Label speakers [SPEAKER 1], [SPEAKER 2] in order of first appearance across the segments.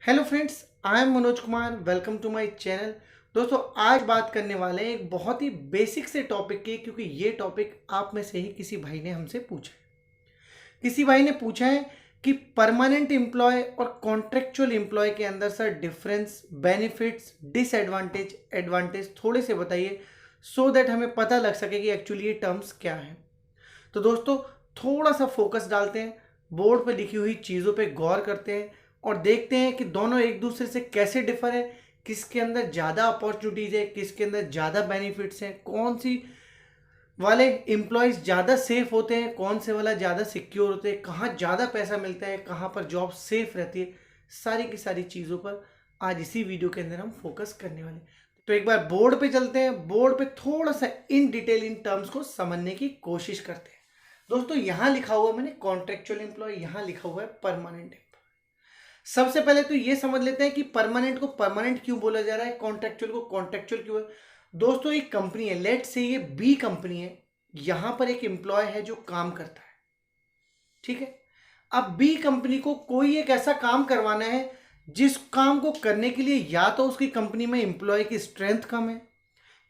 [SPEAKER 1] Hello friends, I am Manoj Kumar. Welcome to my channel. दोस्तों, आज बात करने वाले हैं एक बहुत ही बेसिक से टॉपिक की, क्योंकि ये टॉपिक आप में से ही किसी भाई ने हमसे पूछा है। किसी भाई ने पूछा है कि परमानेंट एम्प्लॉय और कॉन्ट्रेक्चुअल एम्प्लॉय के अंदर sir difference, benefits, disadvantage, advantage थोड़े से बताइए, सो दैट हमें पता लग सके कि एक्चुअली ये टर्म्स क्या हैं। तो दोस्तों, थोड़ा सा फोकस डालते हैं, बोर्ड पर लिखी हुई चीज़ों पे गौर करते हैं और देखते हैं कि दोनों एक दूसरे से कैसे डिफर है, किसके अंदर ज़्यादा अपॉर्चुनिटीज़ है, किसके अंदर ज़्यादा बेनिफिट्स हैं, कौन सी वाले एम्प्लॉयज़ ज़्यादा सेफ होते हैं, कौन से वाला ज़्यादा सिक्योर होते हैं, कहाँ ज़्यादा पैसा मिलता है, कहाँ पर जॉब सेफ रहती है। सारी की सारी चीज़ों पर आज इसी वीडियो के अंदर हम फोकस करने वाले हैं। तो एक बार बोर्ड पे चलते हैं, बोर्ड पे थोड़ा सा इन डिटेल इन टर्म्स को समझने की कोशिश करते हैं। दोस्तों, यहां लिखा हुआ मैंने कॉन्ट्रेक्चुअल एम्प्लॉय, यहां लिखा हुआ है परमानेंट एम्प्लॉय। सबसे पहले तो ये समझ लेते हैं कि परमानेंट को परमानेंट क्यों बोला जा रहा है, कॉन्ट्रेक्चुअल को कॉन्ट्रेक्चुअल क्यों है। दोस्तों, एक कंपनी है, लेट से ये बी कंपनी है, यहां पर एक एम्प्लॉय है जो काम करता है, ठीक है। अब बी कंपनी को कोई एक ऐसा काम करवाना है जिस काम को करने के लिए या तो उसकी कंपनी में एम्प्लॉय की स्ट्रेंथ कम है,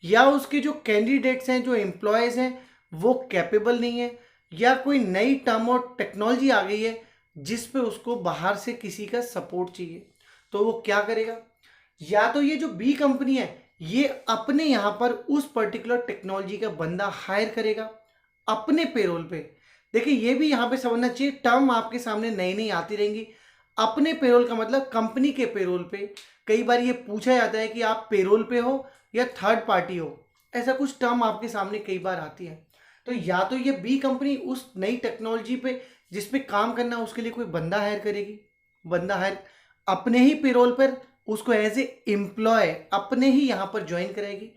[SPEAKER 1] या उसके जो कैंडिडेट्स हैं, जो एम्प्लॉयज हैं, वो कैपेबल नहीं है, या कोई नई टर्म और टेक्नोलॉजी आ गई है जिस पे उसको बाहर से किसी का सपोर्ट चाहिए। तो वो क्या करेगा, या तो ये जो बी कंपनी है ये अपने यहां पर उस पर्टिकुलर टेक्नोलॉजी का बंदा हायर करेगा अपने पेरोल पे। देखिए, ये भी यहां पे समझना चाहिए, टर्म आपके सामने नई नई आती रहेंगी। अपने पेरोल का मतलब कंपनी के पेरोल पे। कई बार ये पूछा जाता है कि आप पेरोल पे हो या थर्ड पार्टी हो, ऐसा कुछ टर्म आपके सामने कई बार आती है। तो या तो ये बी कंपनी उस नई टेक्नोलॉजी पे जिस पे काम करना है उसके लिए कोई बंदा हायर करेगी, बंदा हायर अपने ही पेरोल पर उसको एज ए एम्प्लॉय अपने ही यहां पर ज्वाइन करेगी,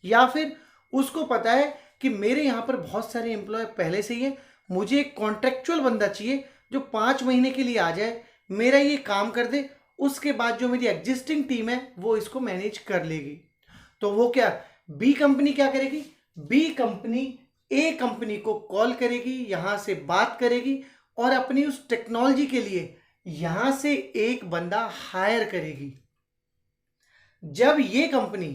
[SPEAKER 1] या फिर उसको पता है कि मेरे यहां पर बहुत सारे एम्प्लॉय पहले से ही है, मुझे एक कॉन्ट्रेक्चुअल बंदा चाहिए जो 5 महीने के लिए आ जाए, मेरा ये काम कर दे, उसके बाद जो मेरी एग्जिस्टिंग टीम है वो इसको मैनेज कर लेगी। तो वो क्या, बी कंपनी क्या करेगी, बी कंपनी ए कंपनी को कॉल करेगी, यहां से बात करेगी और अपनी उस टेक्नोलॉजी के लिए यहां से एक बंदा हायर करेगी। जब ये कंपनी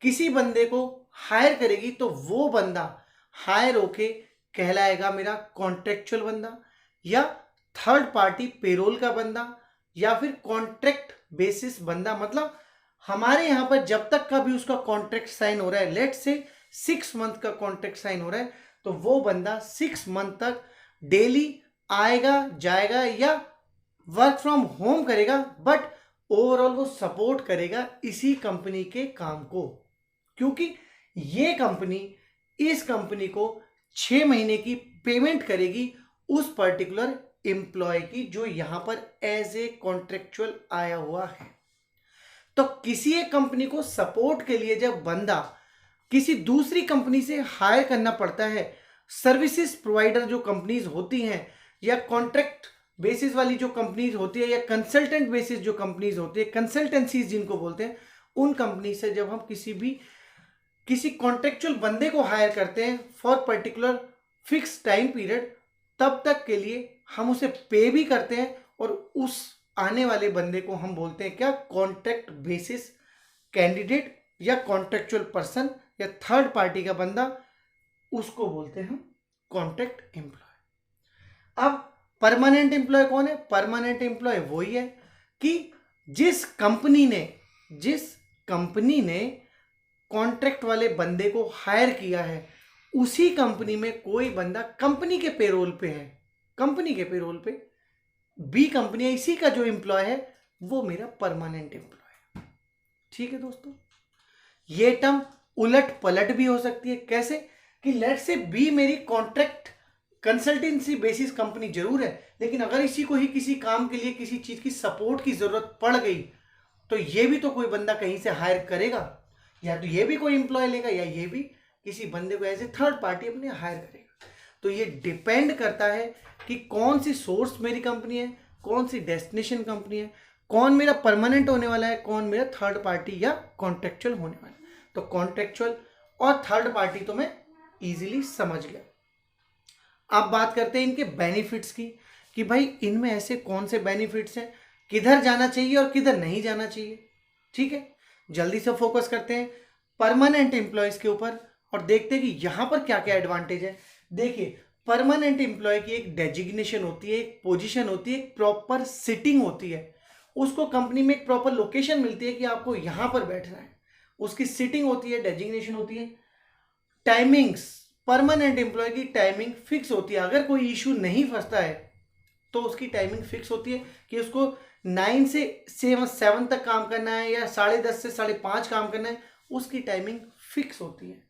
[SPEAKER 1] किसी बंदे को हायर करेगी तो वो बंदा हायर होके कहलाएगा मेरा कॉन्ट्रेक्चुअल बंदा, या थर्ड पार्टी पेरोल का बंदा, या फिर कॉन्ट्रैक्ट बेसिस बंदा। मतलब हमारे यहां पर जब तक का भी उसका कॉन्ट्रैक्ट साइन हो रहा है, लेट से 6 मंथ का कॉन्ट्रैक्ट साइन हो रहा है, तो वो बंदा 6 मंथ तक डेली आएगा जाएगा या वर्क फ्रॉम होम करेगा, बट ओवरऑल वो सपोर्ट करेगा इसी कंपनी के काम को, क्योंकि ये कंपनी इस कंपनी को 6 महीने की पेमेंट करेगी उस पर्टिकुलर एम्प्लॉय की जो यहां पर एज ए कॉन्ट्रेक्चुअल आया हुआ है। तो किसी एक कंपनी को सपोर्ट के लिए जब बंदा किसी दूसरी कंपनी से हायर करना पड़ता है, सर्विसेज प्रोवाइडर जो कंपनीज होती हैं, या कॉन्ट्रैक्ट बेसिस वाली जो कंपनीज होती है, या कंसल्टेंट बेसिस जो कंपनीज होती है, कंसल्टेंसीज जिनको बोलते हैं, उन कंपनी से जब हम किसी कॉन्ट्रेक्चुअल बंदे को हायर करते हैं for particular fix time period, तब तक के लिए हम उसे पे भी करते हैं, और उस आने वाले बंदे को हम बोलते हैं क्या, कॉन्ट्रैक्ट बेसिस कैंडिडेट या कॉन्ट्रेक्चुअल पर्सन या थर्ड पार्टी का बंदा, उसको बोलते हैं हम कॉन्ट्रैक्ट एम्प्लॉय। अब परमानेंट एम्प्लॉय कौन है, परमानेंट एम्प्लॉय वही है कि जिस कंपनी ने कॉन्ट्रैक्ट वाले बंदे को हायर किया है, उसी कंपनी में कोई बंदा कंपनी के पेरोल पे है, कंपनी के पेरोल पे बी कंपनी है, इसी का जो एम्प्लॉय है वो मेरा परमानेंट एम्प्लॉय है। ठीक है दोस्तों, ये टर्म उलट पलट भी हो सकती है। कैसे कि लेट से बी मेरी कॉन्ट्रैक्ट कंसल्टेंसी बेसिस कंपनी जरूर है, लेकिन अगर इसी को ही किसी काम के लिए किसी चीज की सपोर्ट की जरूरत पड़ गई, तो ये भी तो कोई बंदा कहीं से हायर करेगा, या तो ये भी कोई एम्प्लॉय लेगा, या ये भी किसी बंदे को एज ए थर्ड पार्टी अपने हायर करेगा। तो ये डिपेंड करता है कि कौन सी सोर्स मेरी कंपनी है, कौन सी डेस्टिनेशन कंपनी है, कौन मेरा परमानेंट होने वाला है, कौन मेरा थर्ड पार्टी या कॉन्ट्रेक्चुअल होने वाला है। तो कॉन्ट्रेक्चुअल और थर्ड पार्टी तो मैं इजीली समझ गया। अब बात करते हैं इनके बेनिफिट्स की, कि भाई इनमें ऐसे कौन से बेनिफिट्स हैं किधर जाना चाहिए और किधर नहीं जाना चाहिए। ठीक है, जल्दी से फोकस करते हैं परमानेंट एम्प्लॉयज के ऊपर और देखते हैं कि यहां पर क्या क्या एडवांटेज है। देखिए, परमानेंट एम्प्लॉय की एक डेजिग्नेशन होती है, एक पोजीशन होती है, एक प्रॉपर सिटिंग होती है, उसको कंपनी में एक प्रॉपर लोकेशन मिलती है कि आपको यहां पर बैठना है, उसकी सिटिंग होती है, डेजिग्नेशन होती है। टाइमिंग्स, परमानेंट एम्प्लॉय की टाइमिंग फिक्स होती है, अगर कोई इशू नहीं फंसता है तो उसकी टाइमिंग फिक्स होती है कि उसको 9 से 7 तक काम करना है या 10:30 से 5:30 काम करना है, उसकी टाइमिंग फिक्स होती है।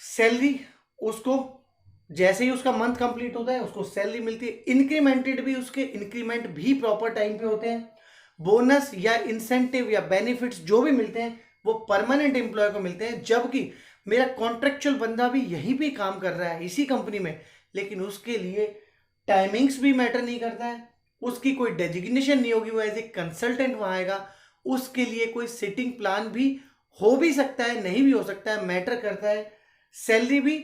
[SPEAKER 1] सैलरी, उसको जैसे ही उसका मंथ कंप्लीट होता है उसको सैलरी मिलती है। इंक्रीमेंटेड भी, उसके इंक्रीमेंट भी प्रॉपर टाइम पे होते हैं। बोनस या इंसेंटिव या बेनिफिट्स जो भी मिलते हैं वो परमानेंट एम्प्लॉय को मिलते हैं, जबकि मेरा कॉन्ट्रेक्चुअल बंदा भी यहीं पे काम कर रहा है इसी कंपनी में, लेकिन उसके लिए टाइमिंग्स भी मैटर नहीं करता है, उसकी कोई डेजिग्नेशन नहीं होगी, वो एज ए कंसल्टेंट वहां आएगा, उसके लिए कोई सिटिंग प्लान भी हो भी सकता है, नहीं भी हो सकता है, मैटर करता है। सैलरी भी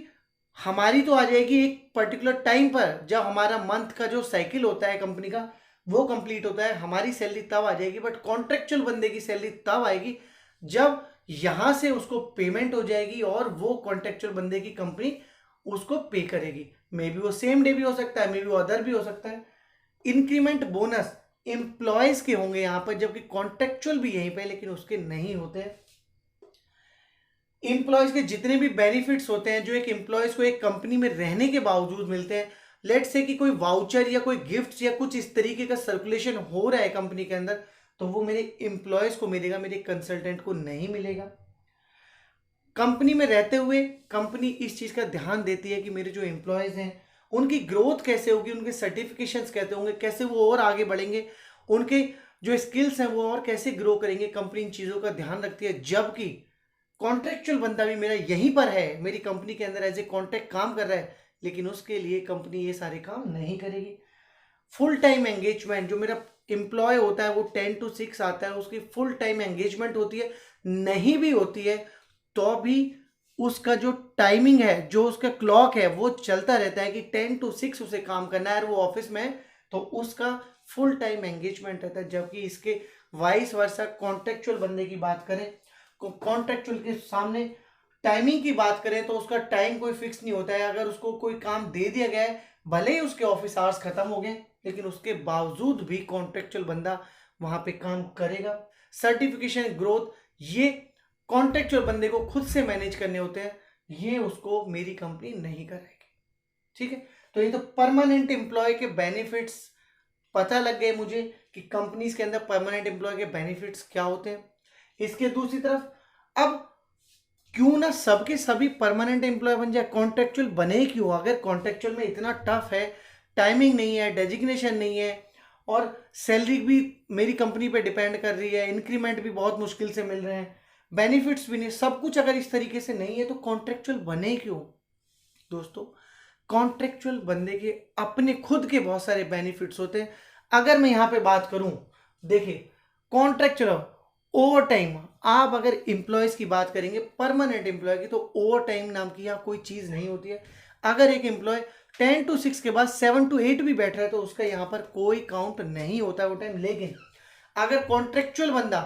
[SPEAKER 1] हमारी तो आ जाएगी एक पर्टिकुलर टाइम पर, जब हमारा मंथ का जो साइकिल होता है कंपनी का वो कंप्लीट होता है, हमारी सैलरी तब आ जाएगी। बट कॉन्ट्रेक्चुअल बंदे की सैलरी तब आएगी जब यहां से उसको पेमेंट हो जाएगी और वो कॉन्ट्रेक्चुअल बंदे की कंपनी उसको पे करेगी। मे बी वो सेम डे भी हो सकता है, मे बी वो अदर भी हो सकता है। इंक्रीमेंट, बोनस एम्प्लॉयज के होंगे यहां पर, जबकि कॉन्ट्रेक्चुअल भी यहीं पे, लेकिन उसके नहीं होते हैं। एम्प्लॉयज के जितने भी बेनिफिट्स होते हैं जो एक एम्प्लॉयज को एक कंपनी में रहने के बावजूद मिलते हैं, लेट से कि कोई वाउचर या कोई गिफ्ट या कुछ इस तरीके का सर्कुलेशन हो रहा है कंपनी के अंदर, तो वो मेरे एम्प्लॉयज को मिलेगा, मेरे कंसल्टेंट को नहीं मिलेगा। कंपनी में रहते हुए कंपनी इस चीज का ध्यान देती है कि मेरे जो एम्प्लॉयज हैं उनकी ग्रोथ कैसे होगी, उनके सर्टिफिकेशंस कैसे होंगे, कैसे वो और आगे बढ़ेंगे, उनके जो स्किल्स हैं वो और कैसे ग्रो करेंगे, कंपनी इन चीजों का ध्यान रखती है। जबकि कॉन्ट्रेक्चुअल बंदा भी मेरा यहीं पर है, मेरी कंपनी के अंदर एज ए कॉन्ट्रैक्ट काम कर रहा है, लेकिन उसके लिए कंपनी ये सारे काम नहीं करेगी। फुल टाइम एंगेजमेंट, जो मेरा एम्प्लॉय होता है वो 10 to 6 आता है, उसकी फुल टाइम एंगेजमेंट होती है, नहीं भी होती है तो भी उसका जो टाइमिंग है, जो उसका क्लॉक है वो चलता रहता है कि 10 to 6 उसे काम करना है और वो ऑफिस में है, तो उसका फुल टाइम एंगेजमेंट रहता है। जबकि इसके वाइस वर्सा कॉन्ट्रेक्चुअल बंदे की बात करें, कॉन्ट्रेक्चुअल के सामने टाइमिंग की बात करें तो उसका टाइम कोई फिक्स नहीं होता है। अगर उसको कोई काम दे दिया गया है, भले ही उसके ऑफिस आवर्स खत्म हो गए, लेकिन उसके बावजूद भी कॉन्ट्रेक्चुअल बंदा वहां पे काम करेगा। सर्टिफिकेशन, ग्रोथ, ये कॉन्ट्रेक्चुअल बंदे को खुद से मैनेज करने होते हैं, ये उसको मेरी कंपनी नहीं कराएगी। ठीक है, तो ये तो परमानेंट एम्प्लॉय के बेनिफिट्स पता लग गए मुझे कि कंपनीज के अंदर परमानेंट एम्प्लॉय के बेनिफिट्स क्या होते हैं। इसके दूसरी तरफ, अब क्यों ना सबके सभी परमानेंट एम्प्लॉय बन जाए, कॉन्ट्रेक्चुअल बने क्यों? अगर कॉन्ट्रेक्चुअल में इतना टफ है, टाइमिंग नहीं है, डेजिग्नेशन नहीं है और सैलरी भी मेरी कंपनी पे डिपेंड कर रही है, इंक्रीमेंट भी बहुत मुश्किल से मिल रहे हैं, बेनिफिट्स भी नहीं, सब कुछ अगर इस तरीके से नहीं है तो कॉन्ट्रेक्चुअल बने क्यों? दोस्तों, कॉन्ट्रेक्चुअल बंदे के अपने खुद के बहुत सारे बेनिफिट्स होते हैं। अगर मैं यहां पे बात करूं, देखिए कॉन्ट्रेक्चुअल ओवर टाइम, आप अगर इंप्लॉयज की बात करेंगे परमानेंट एम्प्लॉय की, तो ओवर टाइम नाम की यहाँ कोई चीज नहीं होती है। अगर एक एम्प्लॉय 10 to 6 के बाद 7 to 8 भी बैठ रहा है तो उसका यहाँ पर कोई काउंट नहीं होता है वो टाइम। लेकिन अगर कॉन्ट्रेक्चुअल बंदा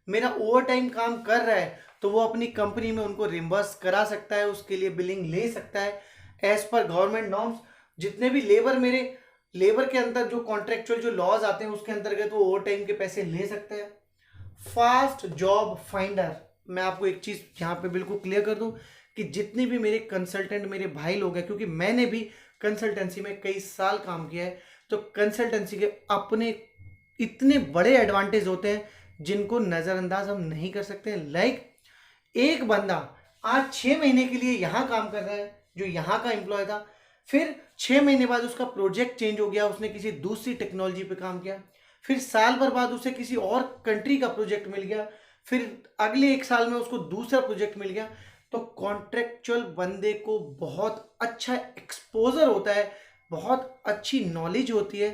[SPEAKER 1] मेरा ओवर टाइम काम कर रहा है तो वो अपनी कंपनी में उनको रिम्बर्स करा सकता है, उसके लिए बिलिंग ले सकता है एज पर गवर्नमेंट नॉर्म्स। जितने भी लेबर के अंदर जो कॉन्ट्रेक्चुअल जो लॉज आते हैं उसके अंतर्गत वो ओवर टाइम के पैसे ले सकता है। फास्ट जॉब फाइंडर, मैं आपको एक चीज यहां पे बिल्कुल क्लियर कर दूं कि जितने भी मेरे कंसल्टेंट मेरे भाई लोग हैं, क्योंकि मैंने भी कंसल्टेंसी में कई साल काम किया है, तो कंसल्टेंसी के अपने इतने बड़े एडवांटेज होते हैं जिनको नजरअंदाज हम नहीं कर सकते हैं। लाइक एक बंदा आज 6 महीने के लिए यहां काम कर रहा है, जो यहां का एम्प्लॉय था, फिर 6 महीने बाद उसका प्रोजेक्ट चेंज हो गया, उसने किसी दूसरी टेक्नोलॉजी पे काम किया, फिर साल भर बाद उसे किसी और कंट्री का प्रोजेक्ट मिल गया, फिर अगले 1 साल में उसको दूसरा प्रोजेक्ट मिल गया। तो कॉन्ट्रेक्चुअल बंदे को बहुत अच्छा एक्सपोजर होता है, बहुत अच्छी नॉलेज होती है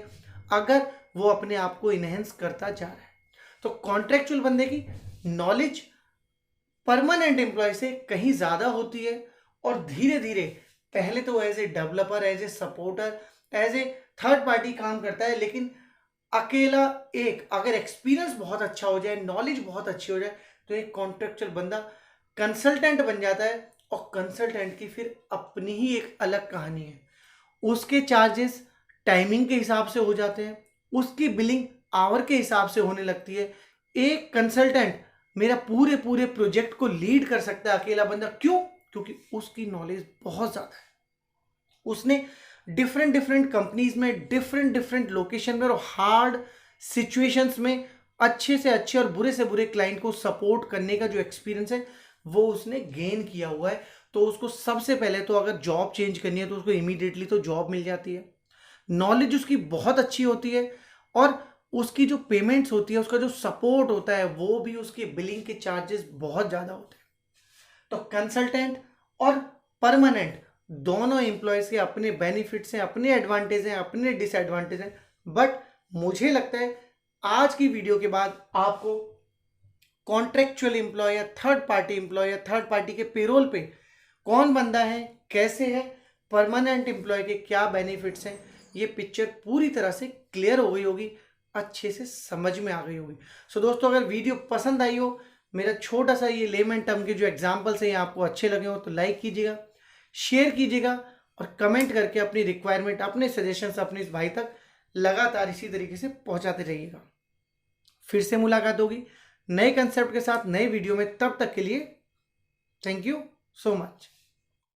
[SPEAKER 1] अगर वो अपने आप को इनहेंस करता जा रहा है। तो कॉन्ट्रेक्चुअल बंदे की नॉलेज परमानेंट एम्प्लॉय से कहीं ज्यादा होती है और धीरे धीरे पहले तो as a developer, as a supporter, as a third party काम करता है, लेकिन अकेला एक, अगर एक्सपीरियंस बहुत अच्छा हो जाए, नॉलेज बहुत अच्छी हो जाए, तो एक कॉन्ट्रेक्चुअल बंदा कंसल्टेंट बन जाता है। और कंसल्टेंट की फिर अपनी ही एक अलग कहानी है। उसके चार्जेस टाइमिंग के हिसाब से हो जाते हैं, उसकी बिलिंग आवर के हिसाब से होने लगती है। एक कंसल्टेंट मेरा पूरे पूरे प्रोजेक्ट को लीड कर सकता है, अकेला बंदा। क्यों? क्योंकि उसकी नॉलेज बहुत ज्यादा है। उसने डिफरेंट डिफरेंट कंपनीज में, डिफरेंट डिफरेंट लोकेशन में और हार्ड सिचुएशंस में अच्छे से अच्छे और बुरे से बुरे क्लाइंट को सपोर्ट करने का जो एक्सपीरियंस है वो उसने गेन किया हुआ है। तो उसको सबसे पहले तो अगर जॉब चेंज करनी है तो उसको इमीडिएटली तो जॉब मिल जाती है। नॉलेज उसकी बहुत अच्छी होती है और उसकी जो पेमेंट्स होती है, उसका जो सपोर्ट होता है, वो भी उसकी बिलिंग के चार्जेस बहुत ज्यादा होते हैं। तो कंसल्टेंट और परमानेंट दोनों एम्प्लॉयज के अपने बेनिफिट्स हैं, अपने एडवांटेज हैं, अपने डिसएडवांटेज हैं। बट मुझे लगता है आज की वीडियो के बाद आपको कॉन्ट्रेक्चुअल एम्प्लॉय या थर्ड पार्टी एम्प्लॉय या थर्ड पार्टी के पेरोल पे कौन बंदा है, कैसे है, परमानेंट एम्प्लॉय के क्या बेनिफिट्स हैं, ये पिक्चर पूरी तरह से क्लियर हो गई होगी, अच्छे से समझ में आ गई होगी। सो दोस्तों, अगर वीडियो पसंद आई हो, मेरा छोटा सा ये लेमन टर्म के जो एग्जाम्पल्स हैं ये आपको अच्छे लगे हो, तो लाइक कीजिएगा, शेयर कीजिएगा और कमेंट करके अपनी रिक्वायरमेंट, अपने सजेशंस अपने इस भाई तक लगातार इसी तरीके से पहुंचाते रहिएगा। फिर से मुलाकात होगी नए कंसेप्ट के साथ, नए वीडियो में। तब तक के लिए थैंक यू सो मच।